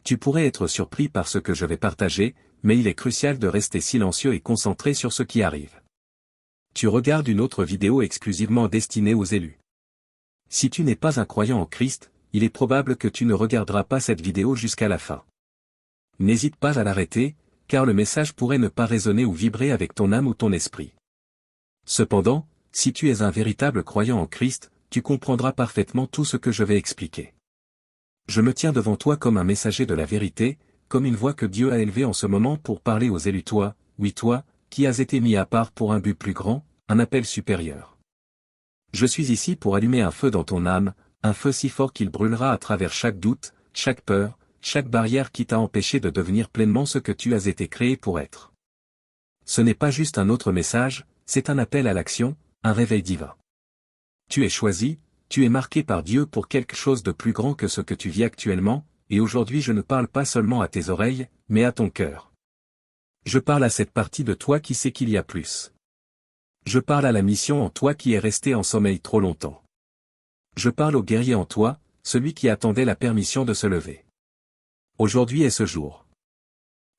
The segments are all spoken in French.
Tu pourrais être surpris par ce que je vais partager, mais il est crucial de rester silencieux et concentré sur ce qui arrive. Tu regardes une autre vidéo exclusivement destinée aux élus. Si tu n'es pas un croyant en Christ, il est probable que tu ne regarderas pas cette vidéo jusqu'à la fin. N'hésite pas à l'arrêter, car le message pourrait ne pas résonner ou vibrer avec ton âme ou ton esprit. Cependant, si tu es un véritable croyant en Christ, tu comprendras parfaitement tout ce que je vais expliquer. Je me tiens devant toi comme un messager de la vérité, comme une voix que Dieu a élevée en ce moment pour parler aux élus, toi, oui toi, qui as été mis à part pour un but plus grand, un appel supérieur. Je suis ici pour allumer un feu dans ton âme, un feu si fort qu'il brûlera à travers chaque doute, chaque peur, chaque barrière qui t'a empêché de devenir pleinement ce que tu as été créé pour être. Ce n'est pas juste un autre message, c'est un appel à l'action, un réveil divin. Tu es choisi, tu es marqué par Dieu pour quelque chose de plus grand que ce que tu vis actuellement, et aujourd'hui je ne parle pas seulement à tes oreilles, mais à ton cœur. Je parle à cette partie de toi qui sait qu'il y a plus. Je parle à la mission en toi qui est resté en sommeil trop longtemps. Je parle au guerrier en toi, celui qui attendait la permission de se lever. Aujourd'hui est ce jour.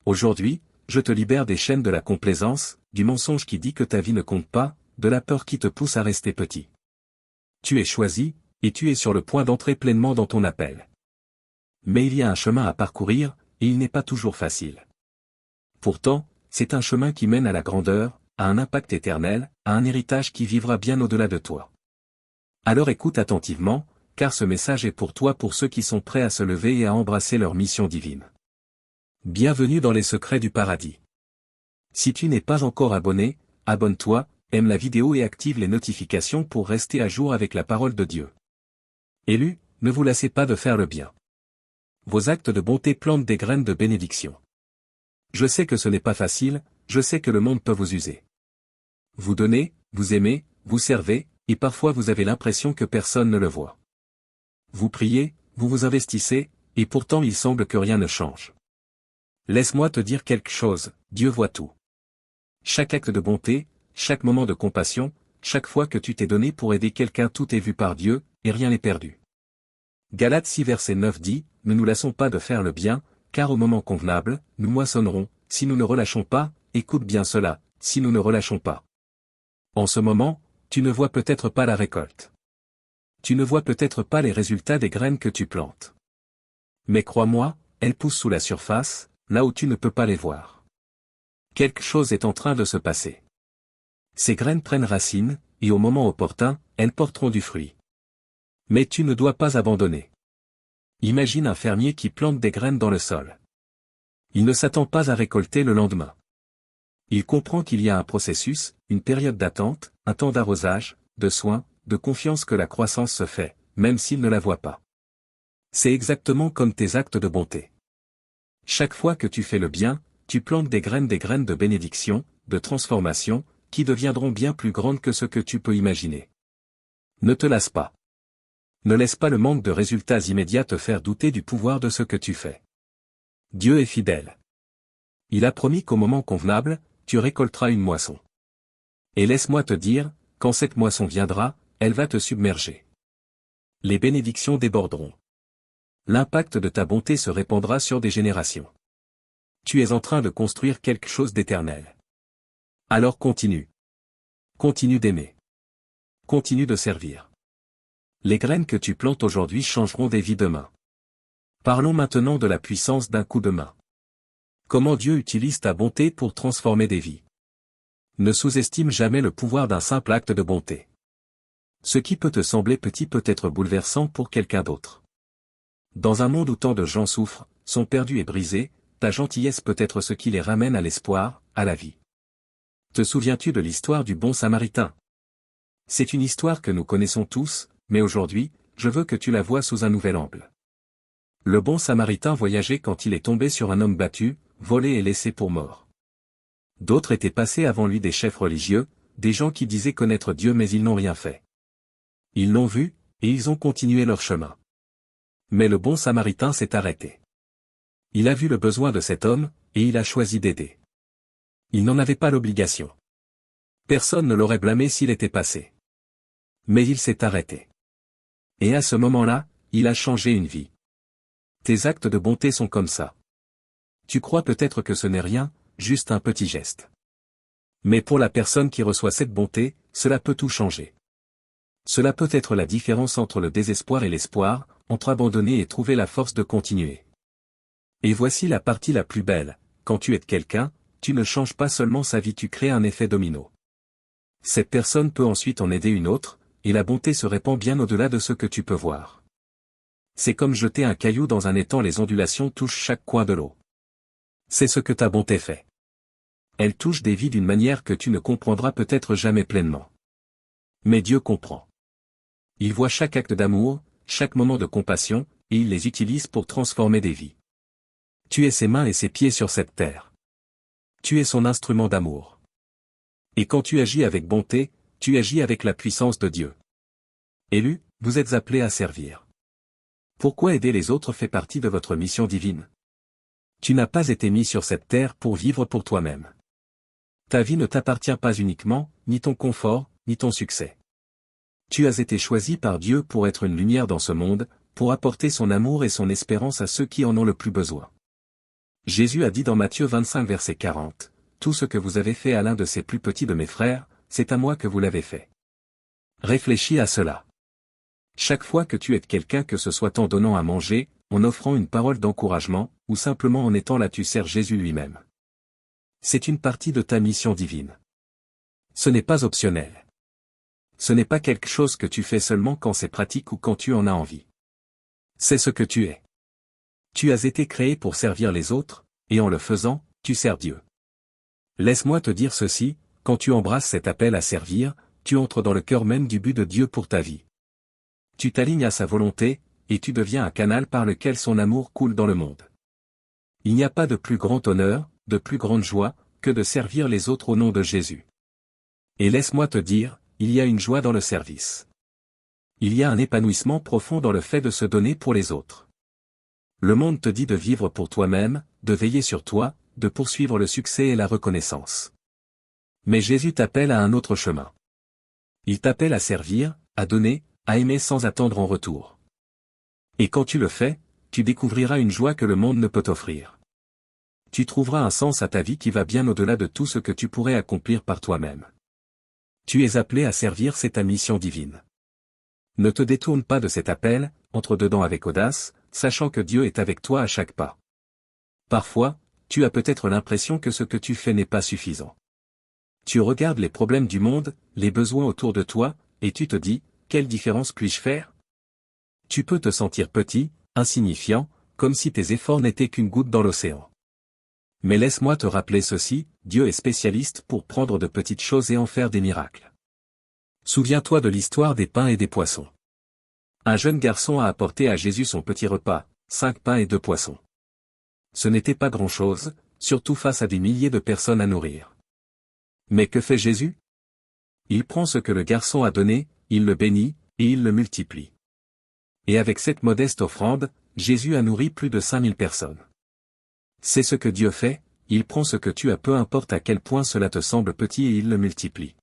Aujourd'hui, je te libère des chaînes de la complaisance, du mensonge qui dit que ta vie ne compte pas, de la peur qui te pousse à rester petit. Tu es choisi, et tu es sur le point d'entrer pleinement dans ton appel. Mais il y a un chemin à parcourir, et il n'est pas toujours facile. Pourtant, c'est un chemin qui mène à la grandeur, à un impact éternel, à un héritage qui vivra bien au-delà de toi. Alors écoute attentivement, car ce message est pour toi, pour ceux qui sont prêts à se lever et à embrasser leur mission divine. Bienvenue dans les secrets du paradis. Si tu n'es pas encore abonné, abonne-toi, aime la vidéo et active les notifications pour rester à jour avec la parole de Dieu. Élus, ne vous lassez pas de faire le bien. Vos actes de bonté plantent des graines de bénédiction. Je sais que ce n'est pas facile, je sais que le monde peut vous user. Vous donnez, vous aimez, vous servez, et parfois vous avez l'impression que personne ne le voit. Vous priez, vous vous investissez, et pourtant il semble que rien ne change. Laisse-moi te dire quelque chose, Dieu voit tout. Chaque acte de bonté, chaque moment de compassion, chaque fois que tu t'es donné pour aider quelqu'un, tout est vu par Dieu, et rien n'est perdu. Galates 6 verset 9 dit, « Ne nous lassons pas de faire le bien, car au moment convenable, nous moissonnerons, si nous ne relâchons pas, écoute bien cela, si nous ne relâchons pas. » En ce moment, tu ne vois peut-être pas la récolte. Tu ne vois peut-être pas les résultats des graines que tu plantes. Mais crois-moi, elles poussent sous la surface, là où tu ne peux pas les voir. Quelque chose est en train de se passer. Ces graines prennent racine, et au moment opportun, elles porteront du fruit. Mais tu ne dois pas abandonner. Imagine un fermier qui plante des graines dans le sol. Il ne s'attend pas à récolter le lendemain. Il comprend qu'il y a un processus, une période d'attente, un temps d'arrosage, de soins, de confiance que la croissance se fait, même s'il ne la voit pas. C'est exactement comme tes actes de bonté. Chaque fois que tu fais le bien, tu plantes des graines de bénédiction, de transformation, qui deviendront bien plus grandes que ce que tu peux imaginer. Ne te lasse pas. Ne laisse pas le manque de résultats immédiats te faire douter du pouvoir de ce que tu fais. Dieu est fidèle. Il a promis qu'au moment convenable, tu récolteras une moisson. Et laisse-moi te dire, quand cette moisson viendra, elle va te submerger. Les bénédictions déborderont. L'impact de ta bonté se répandra sur des générations. Tu es en train de construire quelque chose d'éternel. Alors continue. Continue d'aimer. Continue de servir. Les graines que tu plantes aujourd'hui changeront des vies demain. Parlons maintenant de la puissance d'un coup de main. Comment Dieu utilise ta bonté pour transformer des vies. Ne sous-estime jamais le pouvoir d'un simple acte de bonté. Ce qui peut te sembler petit peut être bouleversant pour quelqu'un d'autre. Dans un monde où tant de gens souffrent, sont perdus et brisés, ta gentillesse peut être ce qui les ramène à l'espoir, à la vie. Te souviens-tu de l'histoire du bon Samaritain? C'est une histoire que nous connaissons tous, mais aujourd'hui, je veux que tu la vois sous un nouvel angle. Le bon Samaritain voyageait quand il est tombé sur un homme battu, volé et laissé pour mort. D'autres étaient passés avant lui, des chefs religieux, des gens qui disaient connaître Dieu mais ils n'ont rien fait. Ils l'ont vu, et ils ont continué leur chemin. Mais le bon Samaritain s'est arrêté. Il a vu le besoin de cet homme, et il a choisi d'aider. Il n'en avait pas l'obligation. Personne ne l'aurait blâmé s'il était passé. Mais il s'est arrêté. Et à ce moment-là, il a changé une vie. Tes actes de bonté sont comme ça. Tu crois peut-être que ce n'est rien, juste un petit geste. Mais pour la personne qui reçoit cette bonté, cela peut tout changer. Cela peut être la différence entre le désespoir et l'espoir, entre abandonner et trouver la force de continuer. Et voici la partie la plus belle, quand tu aides quelqu'un, tu ne changes pas seulement sa vie, tu crées un effet domino. Cette personne peut ensuite en aider une autre, et la bonté se répand bien au-delà de ce que tu peux voir. C'est comme jeter un caillou dans un étang, les ondulations touchent chaque coin de l'eau. C'est ce que ta bonté fait. Elle touche des vies d'une manière que tu ne comprendras peut-être jamais pleinement. Mais Dieu comprend. Il voit chaque acte d'amour, chaque moment de compassion, et il les utilise pour transformer des vies. Tu es ses mains et ses pieds sur cette terre. Tu es son instrument d'amour. Et quand tu agis avec bonté, tu agis avec la puissance de Dieu. Élus, vous êtes appelés à servir. Pourquoi aider les autres fait partie de votre mission divine. Tu n'as pas été mis sur cette terre pour vivre pour toi-même. Ta vie ne t'appartient pas uniquement, ni ton confort, ni ton succès. Tu as été choisi par Dieu pour être une lumière dans ce monde, pour apporter son amour et son espérance à ceux qui en ont le plus besoin. Jésus a dit dans Matthieu 25 verset 40, « Tout ce que vous avez fait à l'un de ces plus petits de mes frères, c'est à moi que vous l'avez fait. » Réfléchis à cela. Chaque fois que tu aides quelqu'un, que ce soit en donnant à manger, en offrant une parole d'encouragement, ou simplement en étant là, tu sers Jésus lui-même. C'est une partie de ta mission divine. Ce n'est pas optionnel. Ce n'est pas quelque chose que tu fais seulement quand c'est pratique ou quand tu en as envie. C'est ce que tu es. Tu as été créé pour servir les autres, et en le faisant, tu sers Dieu. Laisse-moi te dire ceci, quand tu embrasses cet appel à servir, tu entres dans le cœur même du but de Dieu pour ta vie. Tu t'alignes à sa volonté, et tu deviens un canal par lequel son amour coule dans le monde. Il n'y a pas de plus grand honneur, de plus grande joie, que de servir les autres au nom de Jésus. Et laisse-moi te dire, il y a une joie dans le service. Il y a un épanouissement profond dans le fait de se donner pour les autres. Le monde te dit de vivre pour toi-même, de veiller sur toi, de poursuivre le succès et la reconnaissance. Mais Jésus t'appelle à un autre chemin. Il t'appelle à servir, à donner, à aimer sans attendre en retour. Et quand tu le fais, tu découvriras une joie que le monde ne peut t'offrir. Tu trouveras un sens à ta vie qui va bien au-delà de tout ce que tu pourrais accomplir par toi-même. Tu es appelé à servir, c'est ta mission divine. Ne te détourne pas de cet appel, entre dedans avec audace, sachant que Dieu est avec toi à chaque pas. Parfois, tu as peut-être l'impression que ce que tu fais n'est pas suffisant. Tu regardes les problèmes du monde, les besoins autour de toi, et tu te dis, quelle différence puis-je faire? Tu peux te sentir petit, insignifiant, comme si tes efforts n'étaient qu'une goutte dans l'océan. Mais laisse-moi te rappeler ceci, Dieu est spécialiste pour prendre de petites choses et en faire des miracles. Souviens-toi de l'histoire des pains et des poissons. Un jeune garçon a apporté à Jésus son petit repas, 5 pains et 2 poissons. Ce n'était pas grand-chose, surtout face à des milliers de personnes à nourrir. Mais que fait Jésus? Il prend ce que le garçon a donné, il le bénit, et il le multiplie. Et avec cette modeste offrande, Jésus a nourri plus de 5000 personnes. C'est ce que Dieu fait, il prend ce que tu as, peu importe à quel point cela te semble petit, et il le multiplie.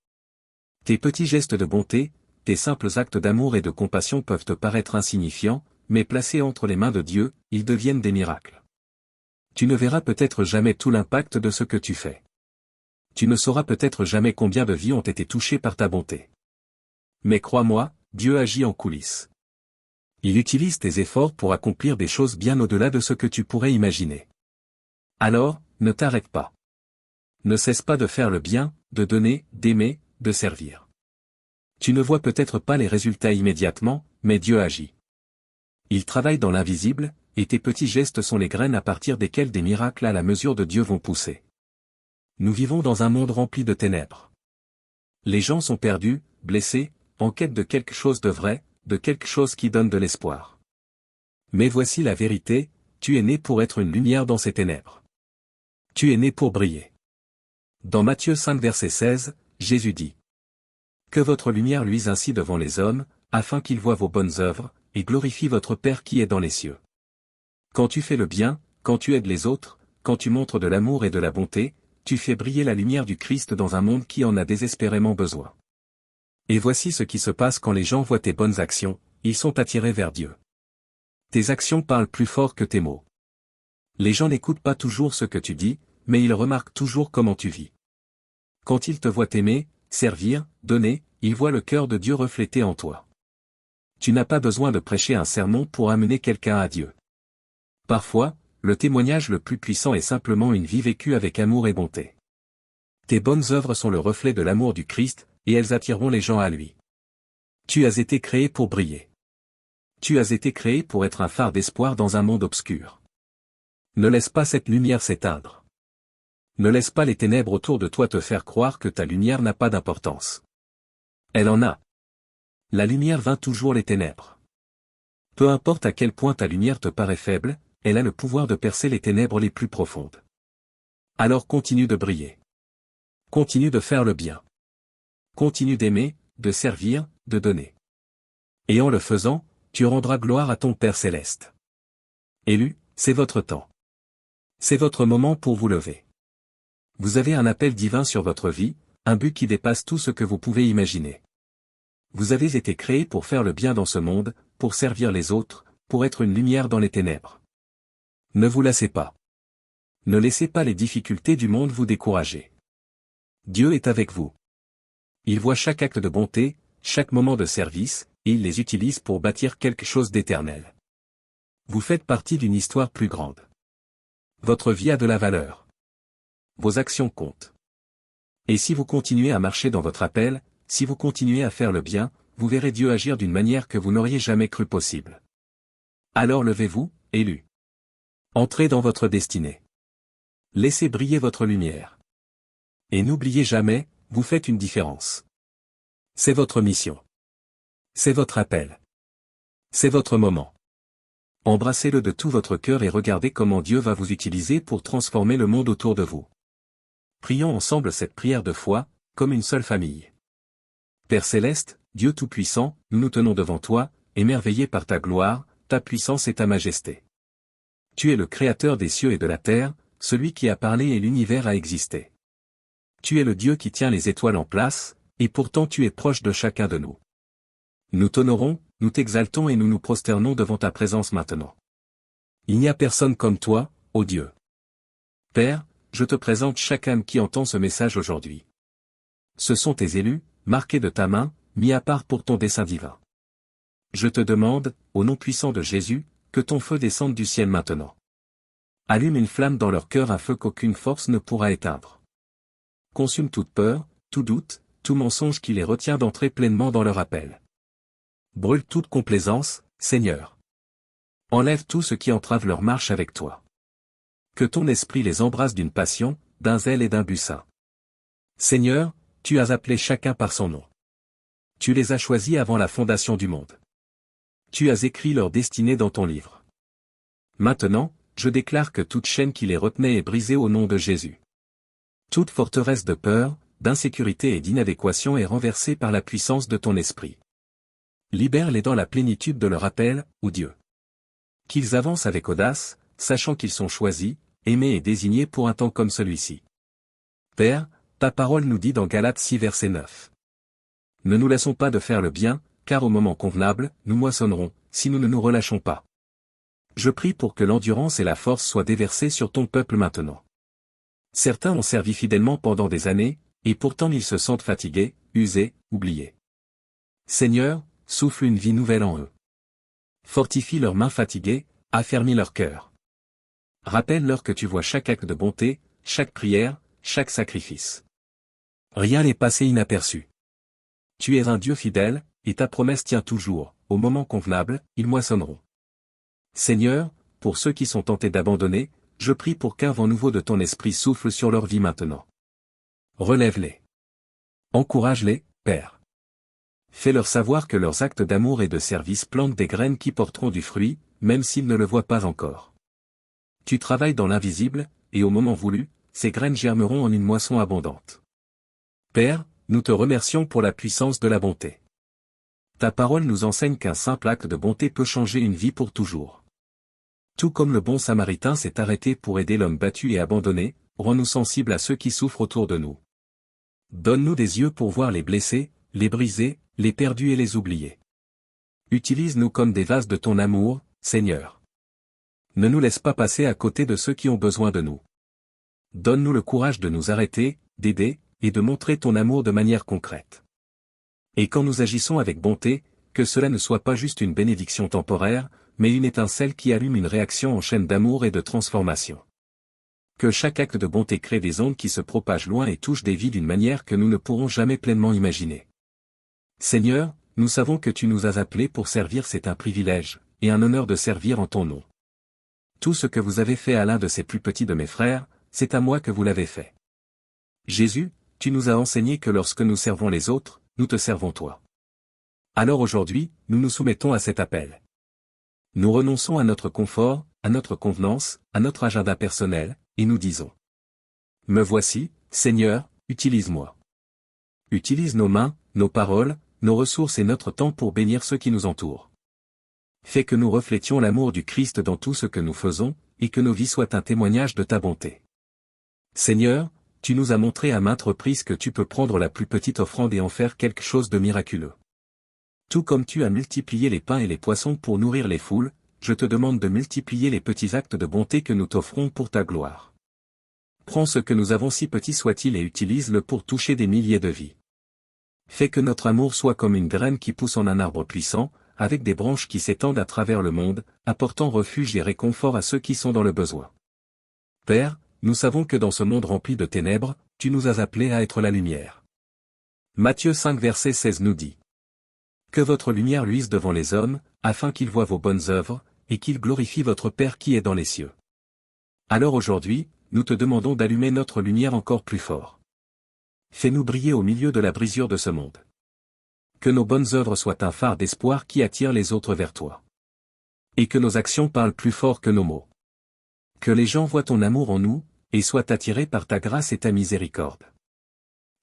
Tes petits gestes de bonté, tes simples actes d'amour et de compassion peuvent te paraître insignifiants, mais placés entre les mains de Dieu, ils deviennent des miracles. Tu ne verras peut-être jamais tout l'impact de ce que tu fais. Tu ne sauras peut-être jamais combien de vies ont été touchées par ta bonté. Mais crois-moi, Dieu agit en coulisses. Il utilise tes efforts pour accomplir des choses bien au-delà de ce que tu pourrais imaginer. Alors, ne t'arrête pas. Ne cesse pas de faire le bien, de donner, d'aimer, de servir. Tu ne vois peut-être pas les résultats immédiatement, mais Dieu agit. Il travaille dans l'invisible, et tes petits gestes sont les graines à partir desquelles des miracles à la mesure de Dieu vont pousser. Nous vivons dans un monde rempli de ténèbres. Les gens sont perdus, blessés, en quête de quelque chose de vrai, de quelque chose qui donne de l'espoir. Mais voici la vérité, tu es né pour être une lumière dans ces ténèbres. Tu es né pour briller. Dans Matthieu 5 verset 16, Jésus dit: « Que votre lumière luise ainsi devant les hommes, afin qu'ils voient vos bonnes œuvres, et glorifient votre Père qui est dans les cieux. » Quand tu fais le bien, quand tu aides les autres, quand tu montres de l'amour et de la bonté, tu fais briller la lumière du Christ dans un monde qui en a désespérément besoin. Et voici ce qui se passe quand les gens voient tes bonnes actions, ils sont attirés vers Dieu. Tes actions parlent plus fort que tes mots. Les gens n'écoutent pas toujours ce que tu dis, mais ils remarquent toujours comment tu vis. Quand ils te voient t'aimer, servir, donner, ils voient le cœur de Dieu reflété en toi. Tu n'as pas besoin de prêcher un sermon pour amener quelqu'un à Dieu. Parfois, le témoignage le plus puissant est simplement une vie vécue avec amour et bonté. Tes bonnes œuvres sont le reflet de l'amour du Christ, et elles attireront les gens à lui. Tu as été créé pour briller. Tu as été créé pour être un phare d'espoir dans un monde obscur. Ne laisse pas cette lumière s'éteindre. Ne laisse pas les ténèbres autour de toi te faire croire que ta lumière n'a pas d'importance. Elle en a. La lumière vainc toujours les ténèbres. Peu importe à quel point ta lumière te paraît faible, elle a le pouvoir de percer les ténèbres les plus profondes. Alors continue de briller. Continue de faire le bien. Continue d'aimer, de servir, de donner. Et en le faisant, tu rendras gloire à ton Père céleste. Élus, c'est votre temps. C'est votre moment pour vous lever. Vous avez un appel divin sur votre vie, un but qui dépasse tout ce que vous pouvez imaginer. Vous avez été créé pour faire le bien dans ce monde, pour servir les autres, pour être une lumière dans les ténèbres. Ne vous lassez pas. Ne laissez pas les difficultés du monde vous décourager. Dieu est avec vous. Il voit chaque acte de bonté, chaque moment de service, et il les utilise pour bâtir quelque chose d'éternel. Vous faites partie d'une histoire plus grande. Votre vie a de la valeur. Vos actions comptent. Et si vous continuez à marcher dans votre appel, si vous continuez à faire le bien, vous verrez Dieu agir d'une manière que vous n'auriez jamais cru possible. Alors levez-vous, élus. Entrez dans votre destinée. Laissez briller votre lumière. Et n'oubliez jamais, vous faites une différence. C'est votre mission. C'est votre appel. C'est votre moment. Embrassez-le de tout votre cœur et regardez comment Dieu va vous utiliser pour transformer le monde autour de vous. Prions ensemble cette prière de foi, comme une seule famille. Père céleste, Dieu tout-puissant, nous nous tenons devant toi, émerveillés par ta gloire, ta puissance et ta majesté. Tu es le Créateur des cieux et de la terre, celui qui a parlé et l'univers a existé. Tu es le Dieu qui tient les étoiles en place, et pourtant tu es proche de chacun de nous. Nous t'honorons, nous t'exaltons et nous nous prosternons devant ta présence maintenant. Il n'y a personne comme toi, ô Dieu. Père, je te présente chaque âme qui entend ce message aujourd'hui. Ce sont tes élus, marqués de ta main, mis à part pour ton dessein divin. Je te demande, au nom puissant de Jésus, que ton feu descende du ciel maintenant. Allume une flamme dans leur cœur, un feu qu'aucune force ne pourra éteindre. Consume toute peur, tout doute, tout mensonge qui les retient d'entrer pleinement dans leur appel. Brûle toute complaisance, Seigneur. Enlève tout ce qui entrave leur marche avec toi. Que ton esprit les embrasse d'une passion, d'un zèle et d'un but saint. Seigneur, tu as appelé chacun par son nom. Tu les as choisis avant la fondation du monde. Tu as écrit leur destinée dans ton livre. Maintenant, je déclare que toute chaîne qui les retenait est brisée au nom de Jésus. Toute forteresse de peur, d'insécurité et d'inadéquation est renversée par la puissance de ton esprit. Libère-les dans la plénitude de leur appel, ô Dieu. Qu'ils avancent avec audace, sachant qu'ils sont choisis, aimés et désignés pour un temps comme celui-ci. Père, ta parole nous dit dans Galates 6 verset 9. Ne nous laissons pas de faire le bien, car au moment convenable, nous moissonnerons, si nous ne nous relâchons pas. Je prie pour que l'endurance et la force soient déversées sur ton peuple maintenant. Certains ont servi fidèlement pendant des années, et pourtant ils se sentent fatigués, usés, oubliés. Seigneur, souffle une vie nouvelle en eux. Fortifie leurs mains fatiguées, affermis leur cœur. Rappelle-leur que tu vois chaque acte de bonté, chaque prière, chaque sacrifice. Rien n'est passé inaperçu. Tu es un Dieu fidèle, et ta promesse tient toujours, au moment convenable, ils moissonneront. Seigneur, pour ceux qui sont tentés d'abandonner, je prie pour qu'un vent nouveau de ton esprit souffle sur leur vie maintenant. Relève-les. Encourage-les, Père. Fais-leur savoir que leurs actes d'amour et de service plantent des graines qui porteront du fruit, même s'ils ne le voient pas encore. Tu travailles dans l'invisible, et au moment voulu, ces graines germeront en une moisson abondante. Père, nous te remercions pour la puissance de la bonté. Ta parole nous enseigne qu'un simple acte de bonté peut changer une vie pour toujours. Tout comme le bon Samaritain s'est arrêté pour aider l'homme battu et abandonné, rends-nous sensibles à ceux qui souffrent autour de nous. Donne-nous des yeux pour voir les blessés, les brisés, les perdus et les oubliés. Utilise-nous comme des vases de ton amour, Seigneur. Ne nous laisse pas passer à côté de ceux qui ont besoin de nous. Donne-nous le courage de nous arrêter, d'aider, et de montrer ton amour de manière concrète. Et quand nous agissons avec bonté, que cela ne soit pas juste une bénédiction temporaire, mais une étincelle qui allume une réaction en chaîne d'amour et de transformation. Que chaque acte de bonté crée des ondes qui se propagent loin et touchent des vies d'une manière que nous ne pourrons jamais pleinement imaginer. Seigneur, nous savons que tu nous as appelés pour servir, c'est un privilège, et un honneur de servir en ton nom. Tout ce que vous avez fait à l'un de ces plus petits de mes frères, c'est à moi que vous l'avez fait. Jésus, tu nous as enseigné que lorsque nous servons les autres, nous te servons toi. Alors aujourd'hui, nous nous soumettons à cet appel. Nous renonçons à notre confort, à notre convenance, à notre agenda personnel, et nous disons. Me voici, Seigneur, utilise-moi. Utilise nos mains, nos paroles, nos ressources et notre temps pour bénir ceux qui nous entourent. Fais que nous reflétions l'amour du Christ dans tout ce que nous faisons, et que nos vies soient un témoignage de ta bonté. Seigneur, tu nous as montré à maintes reprises que tu peux prendre la plus petite offrande et en faire quelque chose de miraculeux. Tout comme tu as multiplié les pains et les poissons pour nourrir les foules, je te demande de multiplier les petits actes de bonté que nous t'offrons pour ta gloire. Prends ce que nous avons si petit soit-il et utilise-le pour toucher des milliers de vies. Fais que notre amour soit comme une graine qui pousse en un arbre puissant, avec des branches qui s'étendent à travers le monde, apportant refuge et réconfort à ceux qui sont dans le besoin. Père, nous savons que dans ce monde rempli de ténèbres, tu nous as appelés à être la lumière. Matthieu 5 verset 16 nous dit. Que votre lumière luise devant les hommes, afin qu'ils voient vos bonnes œuvres, et qu'ils glorifient votre Père qui est dans les cieux. Alors aujourd'hui, nous te demandons d'allumer notre lumière encore plus fort. Fais-nous briller au milieu de la brisure de ce monde. Que nos bonnes œuvres soient un phare d'espoir qui attire les autres vers toi. Et que nos actions parlent plus fort que nos mots. Que les gens voient ton amour en nous, et soient attirés par ta grâce et ta miséricorde.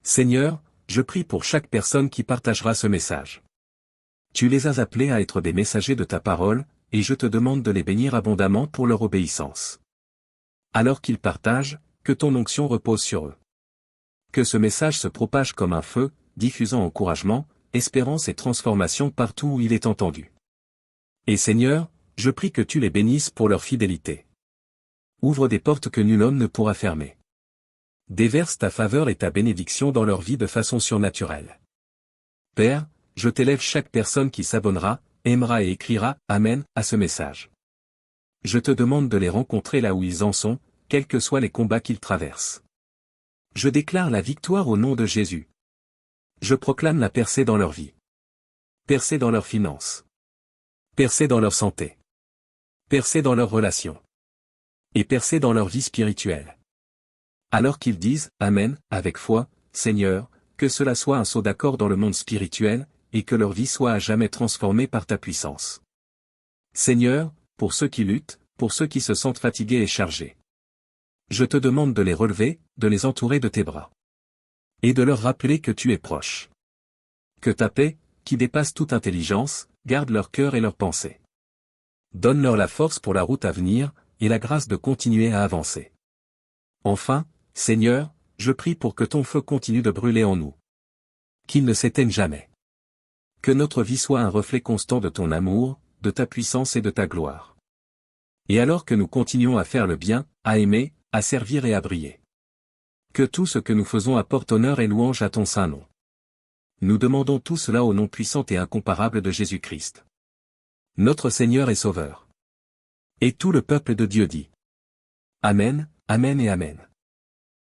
Seigneur, je prie pour chaque personne qui partagera ce message. Tu les as appelés à être des messagers de ta parole, et je te demande de les bénir abondamment pour leur obéissance. Alors qu'ils partagent, que ton onction repose sur eux. Que ce message se propage comme un feu, diffusant encouragement, espérance et transformation partout où il est entendu. Et Seigneur, je prie que tu les bénisses pour leur fidélité. Ouvre des portes que nul homme ne pourra fermer. Déverse ta faveur et ta bénédiction dans leur vie de façon surnaturelle. Père, je t'élève chaque personne qui s'abonnera, aimera et écrira « Amen » à ce message. Je te demande de les rencontrer là où ils en sont, quels que soient les combats qu'ils traversent. Je déclare la victoire au nom de Jésus. Je proclame la percée dans leur vie. Percée dans leurs finances. Percée dans leur santé. Percée dans leurs relations. Et percée dans leur vie spirituelle. Alors qu'ils disent « Amen » avec foi, Seigneur, que cela soit un saut d'accord dans le monde spirituel, et que leur vie soit à jamais transformée par ta puissance. Seigneur, pour ceux qui luttent, pour ceux qui se sentent fatigués et chargés. Je te demande de les relever, de les entourer de tes bras. Et de leur rappeler que tu es proche. Que ta paix, qui dépasse toute intelligence, garde leur cœur et leurs pensées. Donne-leur la force pour la route à venir, et la grâce de continuer à avancer. Enfin, Seigneur, je prie pour que ton feu continue de brûler en nous. Qu'il ne s'éteigne jamais. Que notre vie soit un reflet constant de ton amour, de ta puissance et de ta gloire. Et alors que nous continuons à faire le bien, à aimer, à servir et à briller. Que tout ce que nous faisons apporte honneur et louange à ton saint nom. Nous demandons tout cela au nom puissant et incomparable de Jésus-Christ. Notre Seigneur et Sauveur. Et tout le peuple de Dieu dit. Amen, Amen et Amen.